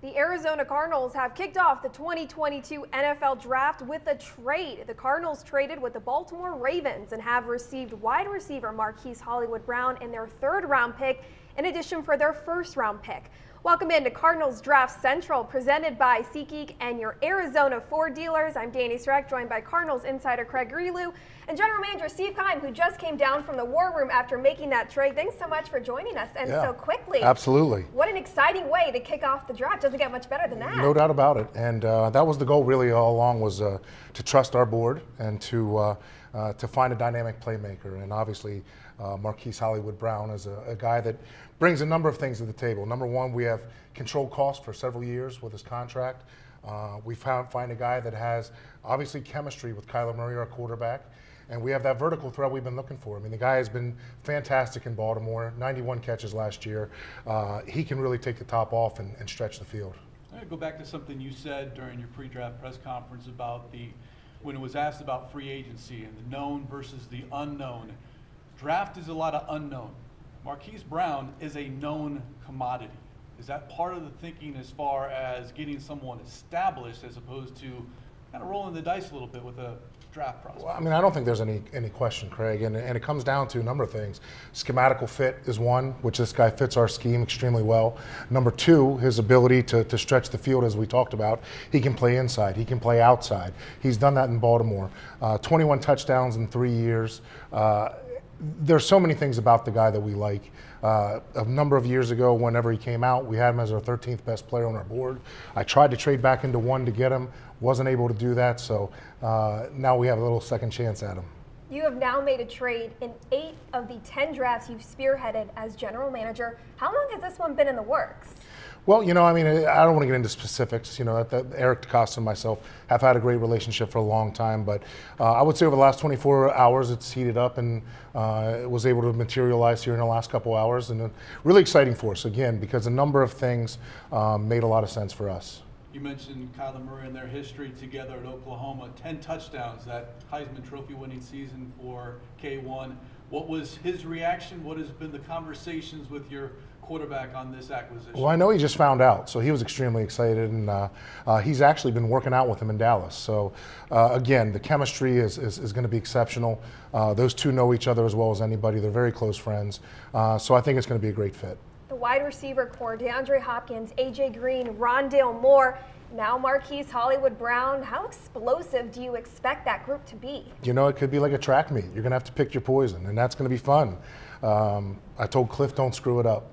The Arizona Cardinals have kicked off the 2022 NFL Draft with a trade. The Cardinals traded with the Baltimore Ravens and have received wide receiver Marquise Hollywood Brown in their third-round pick, in addition for their first-round pick. Welcome into Cardinals Draft Central, presented by SeatGeek and your Arizona Ford dealers. I'm Dani Sureck, joined by Cardinals insider Grialou and General Manager Steve Keim, who just came down from the war room after making that trade. Thanks so much for joining us, and so quickly. Absolutely. What an exciting way to kick off the draft. Doesn't get much better than that. No doubt about it. And that was the goal really all along, was to trust our board and to find a dynamic playmaker. And obviously, Marquise Hollywood Brown is a guy that brings a number of things to the table. Number one, we have controlled costs for several years with his contract. We find a guy that has obviously chemistry with Kyler Murray, our quarterback, and we have that vertical threat we've been looking for. I mean, the guy has been fantastic in Baltimore, 91 catches last year. He can really take the top off and stretch the field. I'm going to go back to something you said during your pre-draft press conference about when it was asked about free agency and the known versus the unknown. Draft is a lot of unknown. Marquise Brown is a known commodity. Is that part of the thinking as far as getting someone established as opposed to kind of rolling the dice a little bit with a draft process? Well, I mean, I don't think there's any question, Craig, and it comes down to a number of things. Schematical fit is one, which this guy fits our scheme extremely well. Number two, his ability to stretch the field, as we talked about. He can play inside, he can play outside. He's done that in Baltimore. 21 touchdowns in 3 years. There's so many things about the guy that we like. A number of years ago, whenever he came out, we had him as our 13th best player on our board. I tried to trade back into one to get him, wasn't able to do that, so now we have a little second chance at him. You have now made a trade in 8 of the 10 drafts you've spearheaded as general manager. How long has this one been in the works? Well, you know, I mean, I don't want to get into specifics. You know, Eric DeCosta and myself have had a great relationship for a long time, but I would say over the last 24 hours, it's heated up and it was able to materialize here in the last couple hours, and really exciting for us, again, because a number of things made a lot of sense for us. You mentioned Kyler Murray and their history together at Oklahoma, 10 touchdowns, that Heisman Trophy winning season for K1. What was his reaction? What has been the conversations with your quarterback on this acquisition? Well, I know he just found out, so he was extremely excited, and he's actually been working out with him in Dallas. So again, the chemistry is going to be exceptional. Those two know each other as well as anybody. They're very close friends. So I think it's going to be a great fit. The wide receiver core, DeAndre Hopkins, A.J. Green, Rondale Moore, now Marquise Hollywood Brown. How explosive do you expect that group to be? You know, it could be like a track meet. You're going to have to pick your poison, and that's going to be fun. I told Cliff, don't screw it up.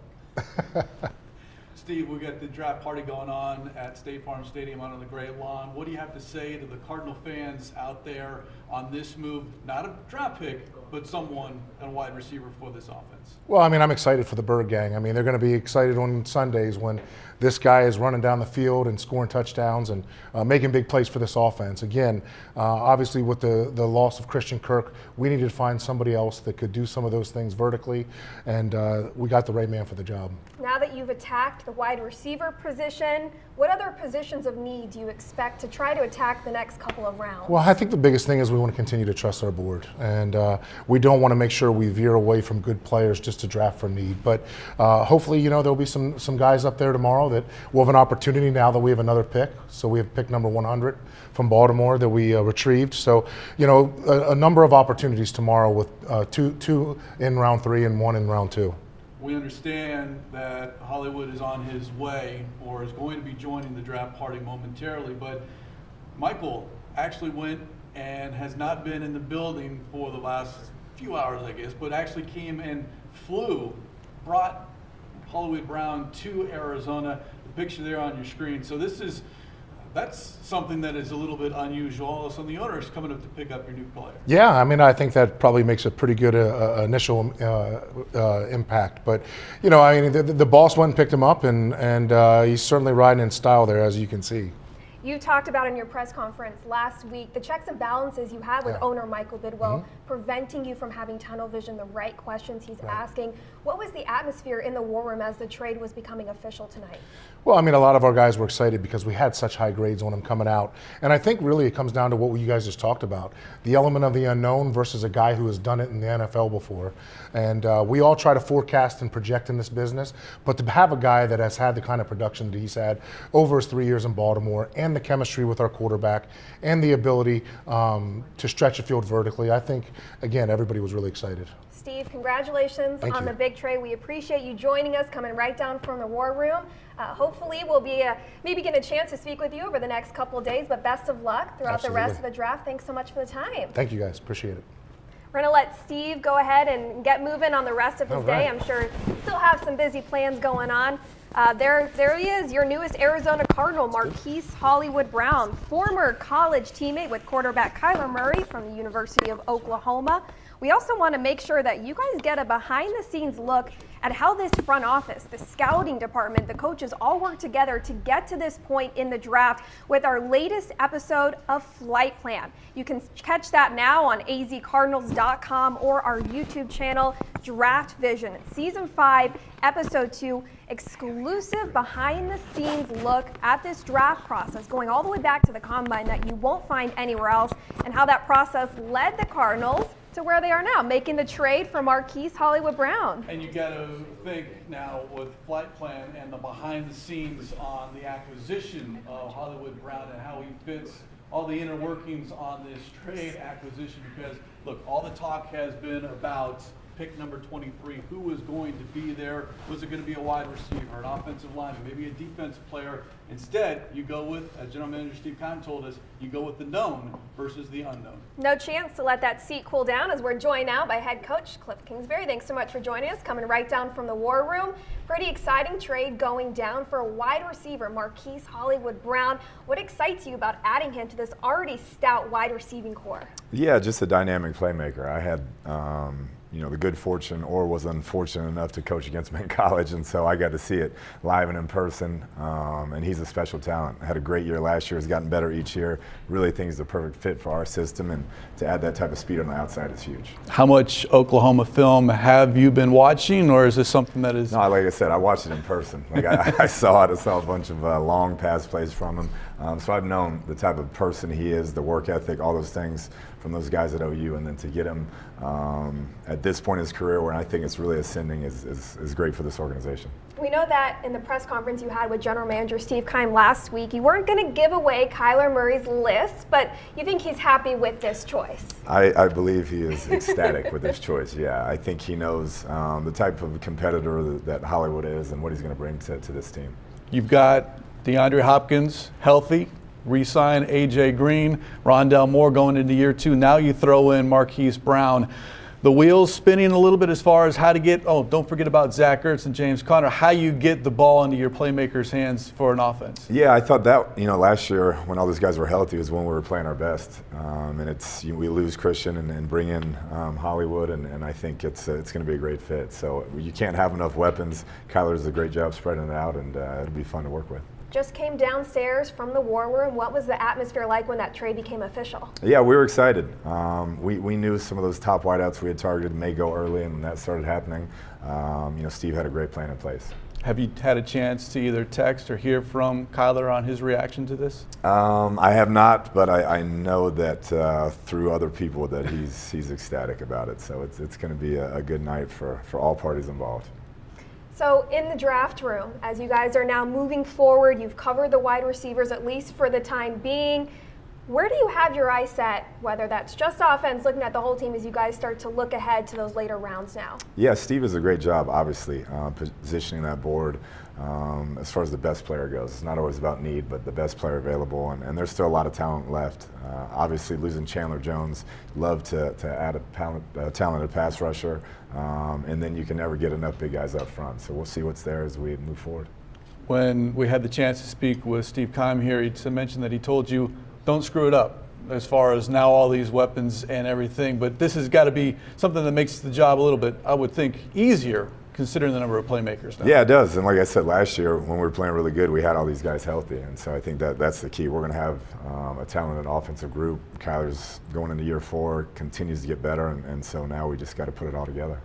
Steve, we got the draft party going on at State Farm Stadium out on the Great Lawn. What do you have to say to the Cardinal fans out there on this move? Not a draft pick, but someone and a wide receiver for this offense. Well, I mean, I'm excited for the Bird Gang. I mean, they're going to be excited on Sundays when this guy is running down the field and scoring touchdowns and making big plays for this offense. Again, obviously with the loss of Christian Kirk, we needed to find somebody else that could do some of those things vertically, and we got the right man for the job. Now that you've attacked the wide receiver position, what other positions of need do you expect to try to attack the next couple of rounds? Well, I think the biggest thing is we want to continue to trust our board, and we don't want to make sure we veer away from good players just to draft for need. But hopefully, you know, there'll be some guys up there tomorrow that we'll have an opportunity now that we have another pick. So we have pick number 100 from Baltimore that we retrieved. So, you know, a number of opportunities tomorrow with two in round 3 and 1 in round 2. We understand that Hollywood is on his way or is going to be joining the draft party momentarily, but Michael actually went and has not been in the building for the last few hours, I guess, but actually came and brought Hollywood Brown to Arizona. The picture there on your screen. So that's something that is a little bit unusual. So the owner is coming up to pick up your new player. Yeah, I mean, I think that probably makes a pretty good initial impact. But, you know, I mean, the boss went and picked him up, and he's certainly riding in style there, as you can see. You talked about in your press conference last week the checks and balances you had with owner Michael Bidwill, preventing you from having tunnel vision, the right questions he's asking. What was the atmosphere in the war room as the trade was becoming official tonight? Well, I mean, a lot of our guys were excited because we had such high grades on him coming out. And I think really it comes down to what you guys just talked about, the element of the unknown versus a guy who has done it in the NFL before. And we all try to forecast and project in this business, but to have a guy that has had the kind of production that he's had over his 3 years in Baltimore, and the chemistry with our quarterback, and the ability to stretch a field vertically, I think, again, everybody was really excited. Steve, congratulations on the big trade. We appreciate you joining us, coming right down from the war room. Hopefully we'll be maybe get a chance to speak with you over the next couple of days, but best of luck throughout the rest of the draft. Thanks so much for the time. Thank you guys, appreciate it. We're going to let Steve go ahead and get moving on the rest of his day. I'm sure he'll still have some busy plans going on. There he is, your newest Arizona Cardinal, Marquise Hollywood Brown, former college teammate with quarterback Kyler Murray from the University of Oklahoma. We also want to make sure that you guys get a behind-the-scenes look at how this front office, the scouting department, the coaches all work together to get to this point in the draft with our latest episode of Flight Plan. You can catch that now on azcardinals.com or our YouTube channel, Draft Vision. Season 5, Episode 2, exclusive behind-the-scenes look at this draft process, going all the way back to the combine that you won't find anywhere else, and how that process led the Cardinals to where they are now, making the trade for Marquise Hollywood Brown. And you got to think now with Flight Plan and the behind the scenes on the acquisition of Hollywood Brown and how he fits all the inner workings on this trade acquisition, because look, all the talk has been about pick number 23. Who was going to be there? Was it going to be a wide receiver, an offensive lineman, maybe a defensive player? Instead, you go with, as General Manager Steve Keim told us, you go with the known versus the unknown. No chance to let that seat cool down as we're joined now by head coach Cliff Kingsbury. Thanks so much for joining us, coming right down from the war room. Pretty exciting trade going down for a wide receiver, Marquise Hollywood Brown. What excites you about adding him to this already stout wide receiving core? Yeah, just a dynamic playmaker. I had the good fortune, or was unfortunate enough to coach against him in college, and so I got to see it live and in person, and he's a special talent. Had a great year last year, has gotten better each year. Really think he's the perfect fit for our system, and to add that type of speed on the outside is huge. How much Oklahoma film have you been watching, or is this something that is? No, like I said, I watched it in person. Like I saw it. I saw a bunch of long pass plays from him. So I've known the type of person he is, the work ethic, all those things from those guys at OU, and then to get him at this point in his career where I think it's really ascending is great for this organization. We know that in the press conference you had with General Manager Steve Keim last week, you weren't going to give away Kyler Murray's list, but you think he's happy with this choice? I believe he is ecstatic with this choice, yeah. I think he knows the type of competitor that Hollywood is and what he's going to bring to this team. You've got DeAndre Hopkins healthy, re-sign A.J. Green, Rondell Moore going into year 2. Now you throw in Marquise Brown. The wheels spinning a little bit as far as how to get, don't forget about Zach Ertz and James Conner, how you get the ball into your playmakers' hands for an offense. Yeah, I thought that, last year when all those guys were healthy was when we were playing our best. And we lose Christian and bring in Hollywood, and I think it's going to be a great fit. So you can't have enough weapons. Kyler does a great job spreading it out, and it'll be fun to work with. Just came downstairs from the war room. What was the atmosphere like when that trade became official? Yeah, we were excited. We knew some of those top wideouts we had targeted may go early, and when that started happening, Steve had a great plan in place. Have you had a chance to either text or hear from Kyler on his reaction to this? I have not, but I know that through other people that he's ecstatic about it. So it's going to be a good night for all parties involved. So in the draft room, as you guys are now moving forward, you've covered the wide receivers at least for the time being. Where do you have your eyes set, whether that's just offense, looking at the whole team as you guys start to look ahead to those later rounds now? Yeah, Steve does a great job, obviously, positioning that board as far as the best player goes. It's not always about need, but the best player available, and there's still a lot of talent left. Obviously, losing Chandler Jones, love to add a talented pass rusher, and then you can never get enough big guys up front. So we'll see what's there as we move forward. When we had the chance to speak with Steve Keim here, he mentioned that he told you, don't screw it up as far as now all these weapons and everything. But this has got to be something that makes the job a little bit, I would think, easier considering the number of playmakers now. Yeah, it does. And like I said, last year when we were playing really good, we had all these guys healthy. And so I think that's the key. We're going to have a talented offensive group. Kyler's going into year 4, continues to get better. And so now we just got to put it all together.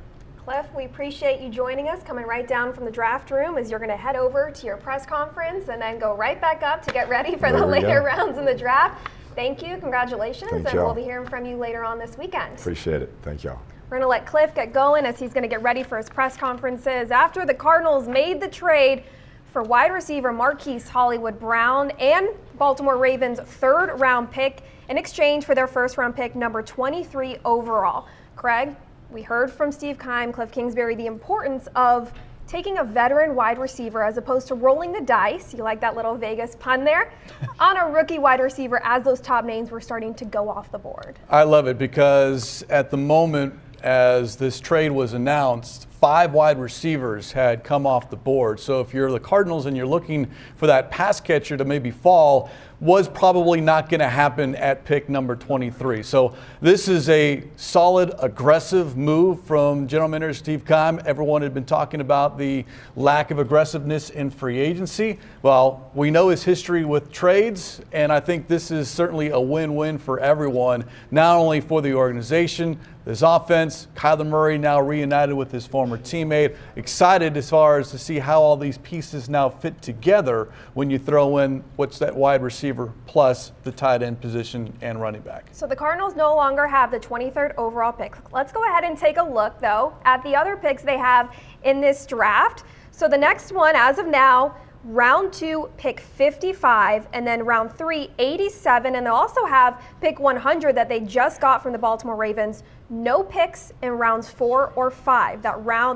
Cliff, we appreciate you joining us, coming right down from the draft room as you're going to head over to your press conference and then go right back up to get ready for the later rounds in the draft. Thank you. Congratulations. Thank and y'all. we'll be hearing from you later on this weekend. Appreciate it. Thank y'all. We're going to let Cliff get going as he's going to get ready for his press conferences after the Cardinals made the trade for wide receiver Marquise Hollywood Brown and Baltimore Ravens' 3rd round pick in exchange for their 1st round pick, number 23 overall. Craig, we heard from Steve Keim, Cliff Kingsbury, the importance of taking a veteran wide receiver as opposed to rolling the dice, you like that little Vegas pun there, on a rookie wide receiver as those top names were starting to go off the board. I love it because at the moment, as this trade was announced, 5 wide receivers had come off the board. So if you're the Cardinals and you're looking for that pass catcher to maybe fall, was probably not going to happen at pick number 23. So this is a solid, aggressive move from General Manager Steve Keim. Everyone had been talking about the lack of aggressiveness in free agency. Well, we know his history with trades, and I think this is certainly a win-win for everyone, not only for the organization, this offense, Kyler Murray now reunited with his former teammate. Excited as far as to see how all these pieces now fit together when you throw in what's that wide receiver plus the tight end position and running back. So the Cardinals no longer have the 23rd overall pick. Let's go ahead and take a look, though, at the other picks they have in this draft. So the next one, as of now, round 2, pick 55, and then round 3, 87, and they'll also have pick 100 that they just got from the Baltimore Ravens. No picks in rounds 4 or 5.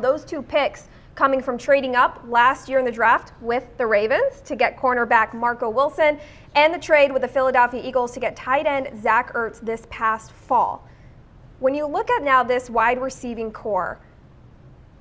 Those 2 picks coming from trading up last year in the draft with the Ravens to get cornerback Marco Wilson, and the trade with the Philadelphia Eagles to get tight end Zach Ertz this past fall. When you look at now this wide receiving core,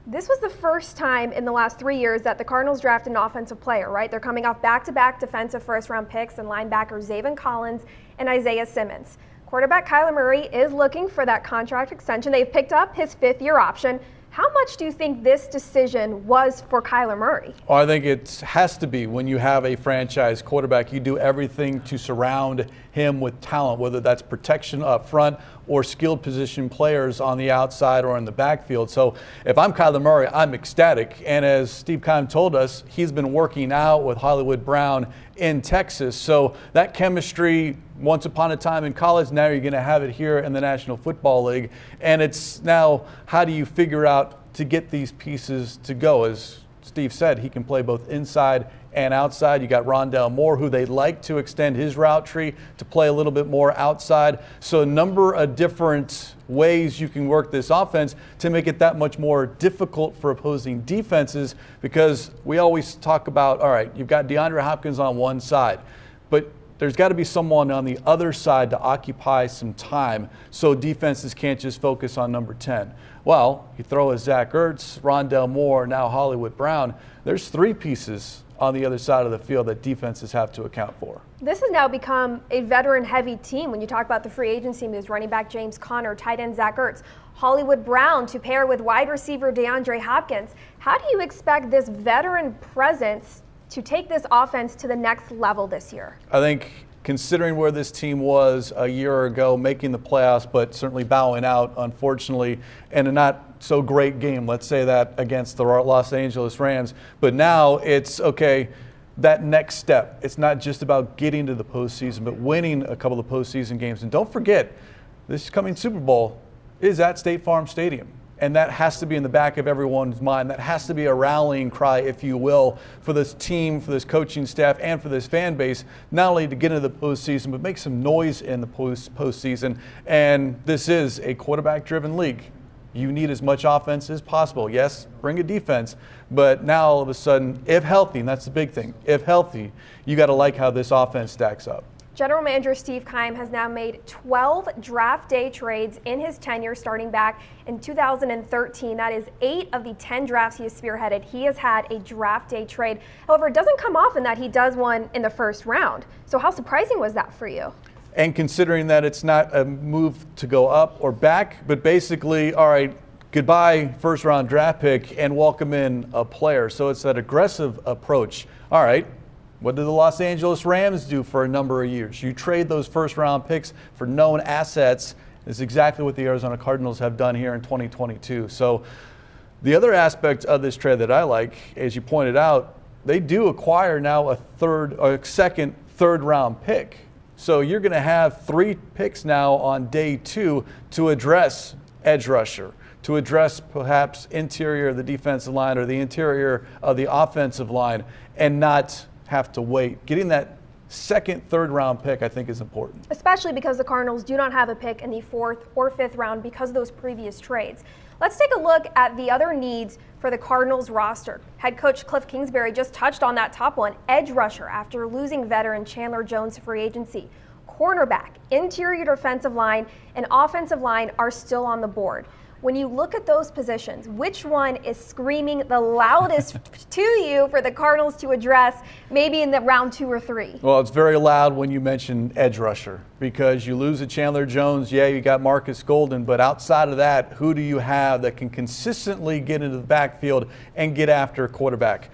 this was the first time in the last 3 years that the Cardinals drafted an offensive player, right? They're coming off back-to-back defensive first-round picks and linebackers Zaven Collins and Isaiah Simmons. Quarterback Kyler Murray is looking for that contract extension. They've picked up his 5th-year option. How much do you think this decision was for Kyler Murray? Well, I think it has to be. When you have a franchise quarterback, you do everything to surround him with talent, whether that's protection up front or skilled position players on the outside or in the backfield. So if I'm Kyler Murray, I'm ecstatic. And as Steve Keim told us, he's been working out with Hollywood Brown in Texas. So that chemistry, once upon a time in college, now you're going to have it here in the National Football League. And it's now, how do you figure out to get these pieces to go? As Steve said, he can play both inside and outside. You got Rondell Moore, who they'd like to extend his route tree to play a little bit more outside. So a number of different ways you can work this offense to make it that much more difficult for opposing defenses, because we always talk about, all right, you've got DeAndre Hopkins on one side, but there's got to be someone on the other side to occupy some time so defenses can't just focus on number 10. Well, you throw a Zach Ertz, Rondell Moore, now Hollywood Brown. There's 3 pieces on the other side of the field that defenses have to account for. This has now become a veteran-heavy team when you talk about the free agency moves. Running back James Conner, tight end Zach Ertz, Hollywood Brown to pair with wide receiver DeAndre Hopkins. How do you expect this veteran presence to take this offense to the next level this year? I think considering where this team was a year ago, making the playoffs, but certainly bowing out, unfortunately, in a not so great game, let's say that, against the Los Angeles Rams. But now it's, okay, that next step. It's not just about getting to the postseason, but winning a couple of postseason games. And don't forget, this coming Super Bowl is at State Farm Stadium. And that has to be in the back of everyone's mind. That has to be a rallying cry, if you will, for this team, for this coaching staff, and for this fan base, not only to get into the postseason, but make some noise in the postseason. And this is a quarterback-driven league. You need as much offense as possible. Yes, bring a defense, but now all of a sudden, if healthy, and that's the big thing, if healthy, you got to like how this offense stacks up. General Manager Steve Keim has now made 12 draft day trades in his tenure starting back in 2013. That is 8 of the 10 drafts he has spearheaded. He has had a draft day trade. However, it doesn't come often that he does one in the first round. So how surprising was that for you? And considering that it's not a move to go up or back, but basically, all right, goodbye first round draft pick and welcome in a player. So it's that aggressive approach. All right, what did the Los Angeles Rams do for a number of years? You trade those first round picks for known assets. It's exactly what the Arizona Cardinals have done here in 2022. So the other aspect of this trade that I like, as you pointed out, they do acquire now a second third round pick. So you're going to have 3 picks now on day 2 to address edge rusher, to address perhaps interior of the defensive line or the interior of the offensive line, and not have to wait. Getting that second, third round pick, I think, is important. Especially because the Cardinals do not have a pick in the 4th or 5th round because of those previous trades. Let's take a look at the other needs for the Cardinals roster. Head coach Cliff Kingsbury just touched on that top one, edge rusher, after losing veteran Chandler Jones to free agency. Cornerback, interior defensive line, and offensive line are still on the board. When you look at those positions, which one is screaming the loudest to you for the Cardinals to address maybe in the round 2 or 3? Well, it's very loud when you mention edge rusher because you lose a Chandler Jones. Yeah, you got Marcus Golden, but outside of that, who do you have that can consistently get into the backfield and get after a quarterback?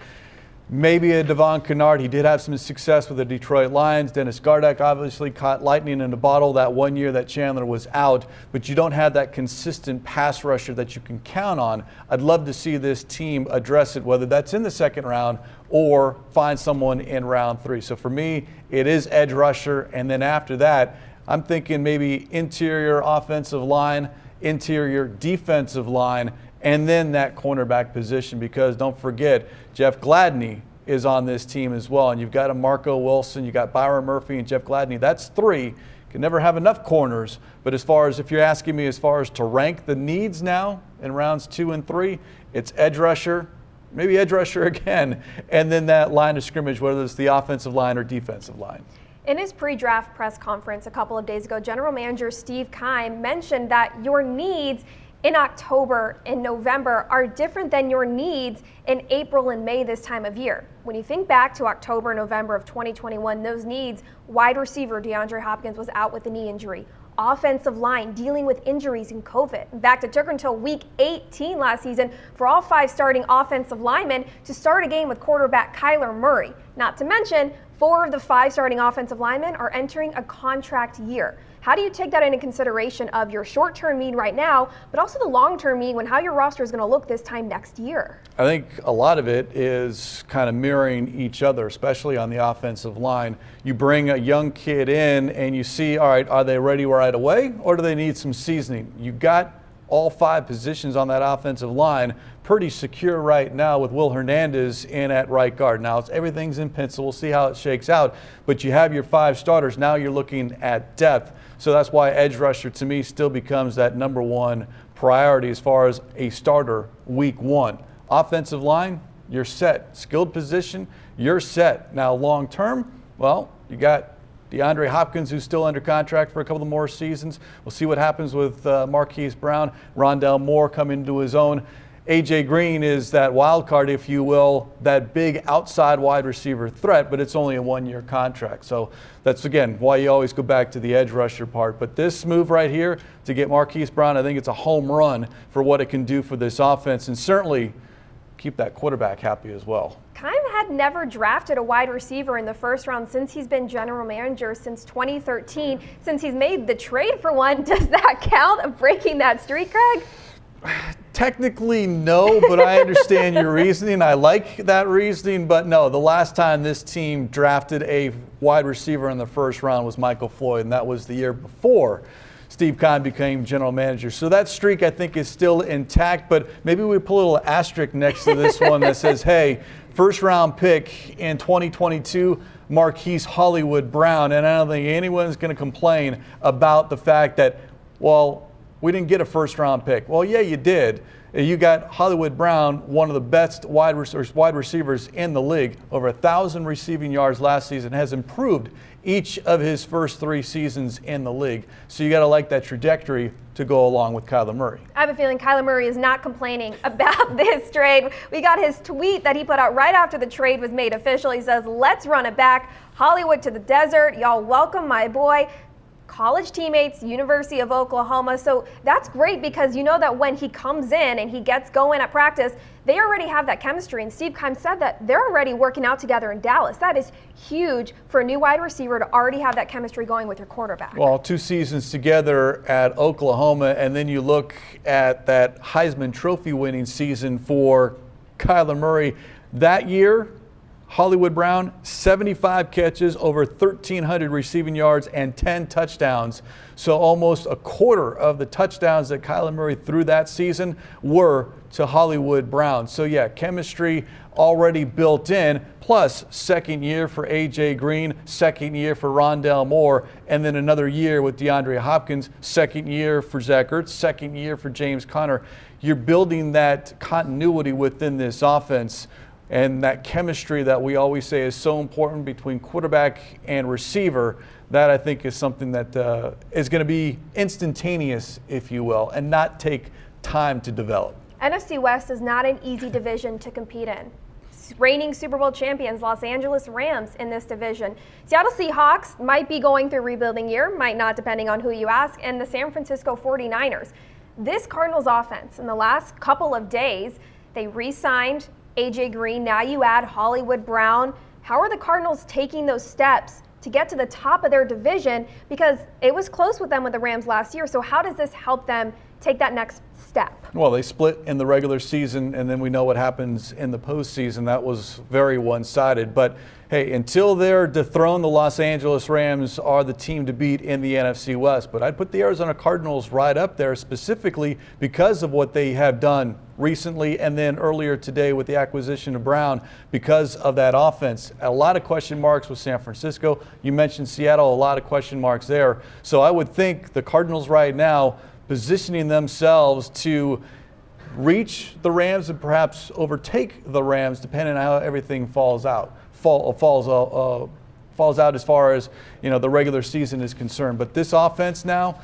Maybe a Devon Kennard. He did have some success with the Detroit Lions. Dennis Gardeck obviously caught lightning in a bottle that one year that Chandler was out, but you don't have that consistent pass rusher that you can count on. I'd love to see this team address it, whether that's in the 2nd round or find someone in round 3. So for me, it is edge rusher, and then after that, I'm thinking maybe interior offensive line, interior defensive line, and then that cornerback position, because don't forget, Jeff Gladney is on this team as well. And you've got a Marco Wilson, you've got Byron Murphy and Jeff Gladney. That's 3. Can never have enough corners. But as far as if you're asking me as far as to rank the needs now in rounds 2 and 3, it's edge rusher, maybe edge rusher again, and then that line of scrimmage, whether it's the offensive line or defensive line. In his pre-draft press conference a couple of days ago, General Manager Steve Keim mentioned that your needs in October and November are different than your needs in April and May this time of year. When you think back to October and November of 2021, those needs, wide receiver DeAndre Hopkins was out with a knee injury. Offensive line dealing with injuries and COVID. In fact, it took until week 18 last season for all 5 starting offensive linemen to start a game with quarterback Kyler Murray. Not to mention, 4 of the 5 starting offensive linemen are entering a contract year. How do you take that into consideration of your short-term need right now, but also the long-term need when how your roster is going to look this time next year? I think a lot of it is kind of mirroring each other, especially on the offensive line. You bring a young kid in and you see, all right, are they ready right away or do they need some seasoning? You got all 5 positions on that offensive line pretty secure right now with Will Hernandez in at right guard. Now, everything's in pencil. We'll see how it shakes out. But you have your 5 starters. Now you're looking at depth. So that's why edge rusher to me still becomes that number 1 priority as far as a starter week 1. Offensive line, you're set. Skilled position, you're set. Now long term, well, you got DeAndre Hopkins, who's still under contract for a couple more seasons. We'll see what happens with Marquise Brown. Rondell Moore coming into his own. AJ Green is that wild card, if you will, that big outside wide receiver threat, but it's only a 1-year contract. So that's, again, why you always go back to the edge rusher part. But this move right here to get Marquise Brown, I think it's a home run for what it can do for this offense, and certainly keep that quarterback happy as well. Keim had never drafted a wide receiver in the 1st round since he's been general manager since 2013. Since he's made the trade for one, does that count of breaking that streak, Craig? Technically, no, but I understand your reasoning. I like that reasoning, but no, the last time this team drafted a wide receiver in the 1st round was Michael Floyd, and that was the year before Steve Keim became general manager. So that streak, I think, is still intact, but maybe we put a little asterisk next to this one that says, hey, 1st round pick in 2022, Marquise Hollywood Brown, and I don't think anyone's going to complain about the fact that, well, we didn't get a 1st round pick. Well, yeah, you did. You got Hollywood Brown, one of the best wide receivers in the league, over 1,000 receiving yards last season, has improved each of his first 3 seasons in the league. So you got to like that trajectory to go along with Kyler Murray. I have a feeling Kyler Murray is not complaining about this trade. We got his tweet that he put out right after the trade was made official. He says, let's run it back. Hollywood to the desert. Y'all welcome my boy. college teammates, University of Oklahoma. So that's great because you know that when he comes in and he gets going at practice, they already have that chemistry. And Steve Keim said that they're already working out together in Dallas. That is huge for a new wide receiver to already have that chemistry going with your quarterback. Well, 2 seasons together at Oklahoma, and then you look at that Heisman Trophy winning season for Kyler Murray. That year, Hollywood Brown, 75 catches, over 1,300 receiving yards, and 10 touchdowns. So almost a quarter of the touchdowns that Kyler Murray threw that season were to Hollywood Brown. So yeah, chemistry already built in, plus second year for A.J. Green, second year for Rondale Moore, and then another year with DeAndre Hopkins, second year for Zach Ertz, second year for James Conner. You're building that continuity within this offense. And that chemistry that we always say is so important between quarterback and receiver, that I think is something that is going to be instantaneous, if you will, and not take time to develop. NFC West is not an easy division to compete in. Reigning Super Bowl champions, Los Angeles Rams in this division. Seattle Seahawks might be going through a rebuilding year, might not depending on who you ask, and the San Francisco 49ers. This Cardinals offense in the last couple of days, they re-signed A.J. Green, now you add Hollywood Brown. How are the Cardinals taking those steps to get to the top of their division? Because it was close with them with the Rams last year. So how does this help them take that next step? Well, they split in the regular season, and then we know what happens in the postseason. That was very one-sided. But hey, until they're dethroned, the Los Angeles Rams are the team to beat in the NFC West. But I'd put the Arizona Cardinals right up there, specifically because of what they have done recently and then earlier today with the acquisition of Brown, because of that offense. A lot of question marks with San Francisco. You mentioned Seattle, a lot of question marks there. So I would think the Cardinals right now positioning themselves to reach the Rams and perhaps overtake the Rams, depending on how everything falls out as far as the regular season is concerned. But this offense now,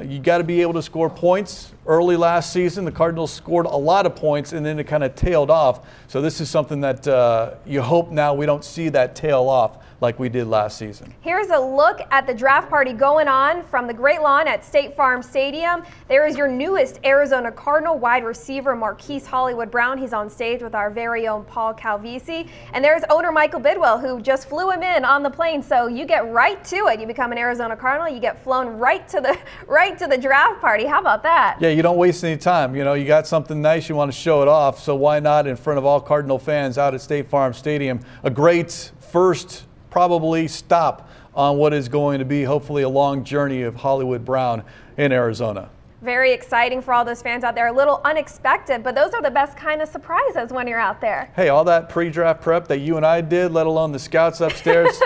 you got to be able to score points. Early last season, the Cardinals scored a lot of points and then it kind of tailed off. So this is something that you hope now we don't see that tail off like we did last season. Here's a look at the draft party going on from the Great Lawn at State Farm Stadium. There is your newest Arizona Cardinal wide receiver, Marquise Hollywood Brown. He's on stage with our very own Paul Calvisi. And there's owner Michael Bidwell, who just flew him in on the plane. So you get right to it. You become an Arizona Cardinal. You get flown right to the draft party. How about that? Yeah, you don't waste any time. You got something nice, you want to show it off. So why not in front of all Cardinal fans out at State Farm Stadium? A great first probably stop on what is going to be hopefully a long journey of Hollywood Brown in Arizona. Very exciting for all those fans out there. A little unexpected, but those are the best kind of surprises when you're out there. Hey, all that pre-draft prep that you and I did, let alone the scouts upstairs,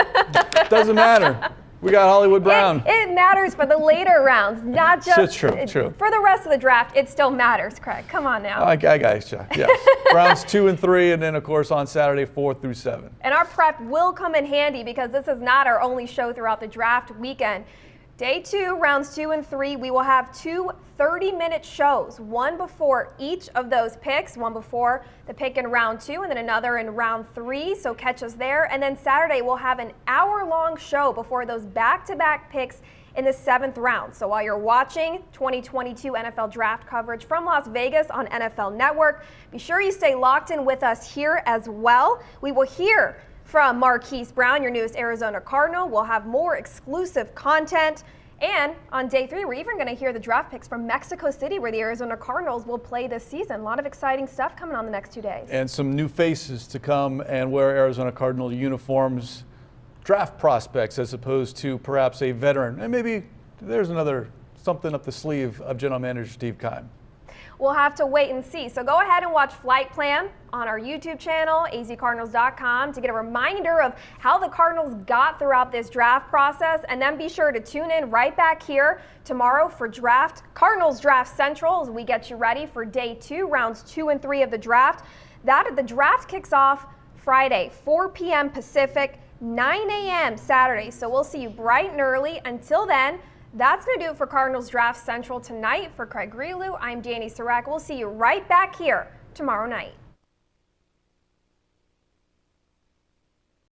doesn't matter. We got Hollywood Brown. It matters for the later rounds, not just It's true. For the rest of the draft. It still matters, Craig. Come on now. I got you. Yes. Rounds 2 and 3, and then of course on Saturday 4 through 7. And our prep will come in handy because this is not our only show throughout the draft weekend. Day 2, rounds 2 and 3, we will have 2 30-minute shows, one before each of those picks, one before the pick in round 2 and then another in round 3, so catch us there. And then Saturday we'll have an hour-long show before those back-to-back picks in the 7th round. So while you're watching 2022 NFL draft coverage from Las Vegas on NFL Network, be sure you stay locked in with us here as well. We will hear from Marquise Brown, your newest Arizona Cardinal. We'll have more exclusive content. And on day 3, we're even going to hear the draft picks from Mexico City, where the Arizona Cardinals will play this season. A lot of exciting stuff coming on the next 2 days. And some new faces to come and wear Arizona Cardinal uniforms, draft prospects as opposed to perhaps a veteran. And maybe there's another something up the sleeve of General Manager Steve Keim. We'll have to wait and see. So go ahead and watch Flight Plan on our YouTube channel, azcardinals.com, to get a reminder of how the Cardinals got throughout this draft process. And then be sure to tune in right back here tomorrow for Cardinals Draft Central as we get you ready for day 2, rounds 2 and 3 of the draft. The draft kicks off Friday, 4 p.m. Pacific, 9 a.m. Saturday. So we'll see you bright and early. Until then, that's going to do it for Cardinals Draft Central tonight. For Craig Grialou, I'm Dani Sureck. We'll see you right back here tomorrow night.